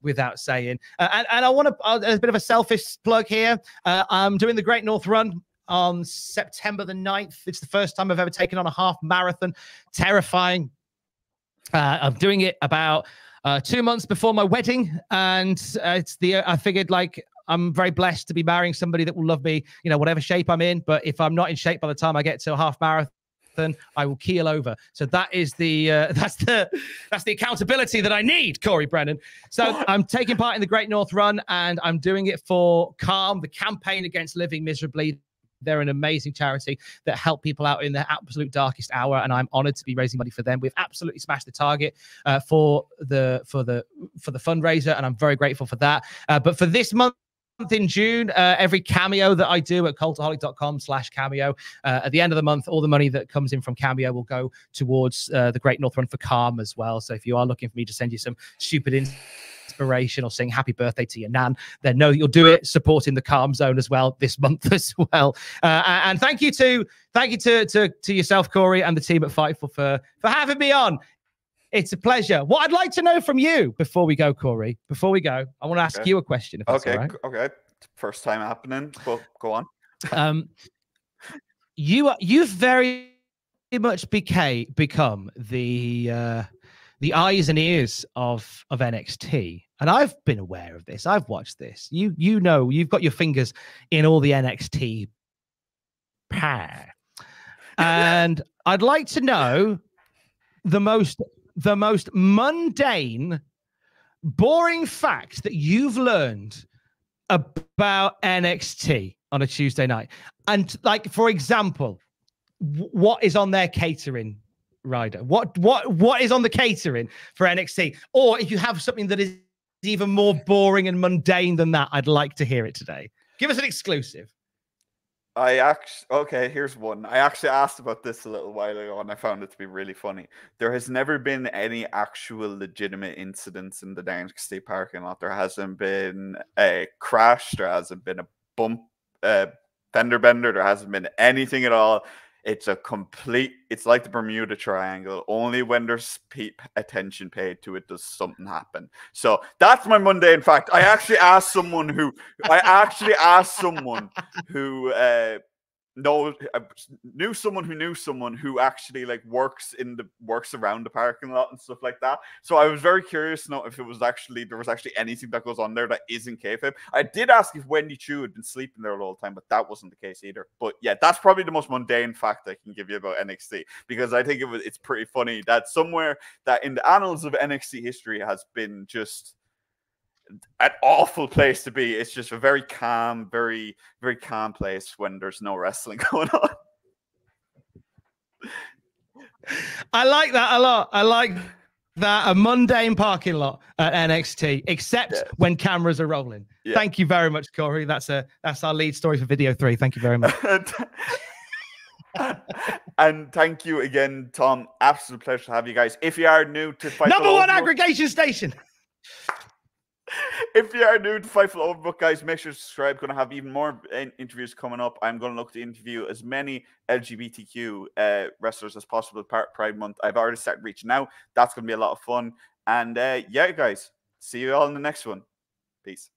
without saying. And I want to, a bit of a selfish plug here. I'm doing the Great North Run on September the 9th. It's the first time I've ever taken on a half marathon. Terrifying. I'm doing it about 2 months before my wedding. And I figured, like, I'm very blessed to be marrying somebody that will love me, whatever shape I'm in. But if I'm not in shape by the time I get to a half marathon, I will keel over. So that is that's the accountability that I need, Corey Brennan. So I'm taking part in the Great North Run, and I'm doing it for CALM, the Campaign Against Living Miserably. They're an amazing charity that help people out in their absolute darkest hour, and I'm honored to be raising money for them. We've absolutely smashed the target for the fundraiser, and I'm very grateful for that. But for this month in June, every cameo that I do at cultaholic.com/cameo, at the end of the month, all the money that comes in from cameo will go towards the Great North Run for CALM as well. So if you are looking for me to send you some stupid inspiration or sing happy birthday to your nan, then know you'll do it supporting the CALM Zone as well this month as well. And thank you to yourself, Corey, and the team at Fightful for having me on. It's a pleasure. What I'd like to know from you before we go, Corey, I want to ask you a question. If that's all right. Okay. First time happening. Go on. You've very much become the eyes and ears of NXT, and I've been aware of this. I've watched this. You've got your fingers in all the NXT pie, and I'd like to know the most mundane, boring fact that you've learned about NXT on a Tuesday night. And, like, for example, what is on their catering rider? What is on the catering for NXT? Or if you have something that is even more boring and mundane than that, I'd like to hear it today. Give us an exclusive. Here's one. I actually asked about this a little while ago, and I found it to be really funny. There has never been any actual legitimate incidents in the NXT parking lot. There hasn't been a crash. There hasn't been a bump, fender bender. There hasn't been anything at all. It's like the Bermuda Triangle. Only when there's attention paid to it does something happen. So that's my mundane fact. I actually asked someone who knew someone who actually, like, works around the parking lot and stuff like that. So I was very curious to know if there was actually anything that goes on there that isn't kayfabe. I did ask if Wendy Chu had been sleeping there all the time, but that wasn't the case either. But yeah, that's probably the most mundane fact I can give you about NXT, because I think it's pretty funny that somewhere that in the annals of NXT history has been just an awful place to be. It's just a very calm, very, very calm place when there's no wrestling going on. I like that a lot. I like that, a mundane parking lot at NXT, except when cameras are rolling. Yeah. Thank you very much, Corey. That's our lead story for video 3. Thank you very much. And thank you again, Tom. Absolute pleasure to have you guys. If you are new to Fightful number one aggregation station. If you are new to Fightful Overbooked, guys, make sure to subscribe. Going to have even more interviews coming up. I'm going to look to interview as many LGBTQ wrestlers as possible at Pride Month. I've already started reaching out. That's going to be a lot of fun. And yeah, guys, see you all in the next one. Peace.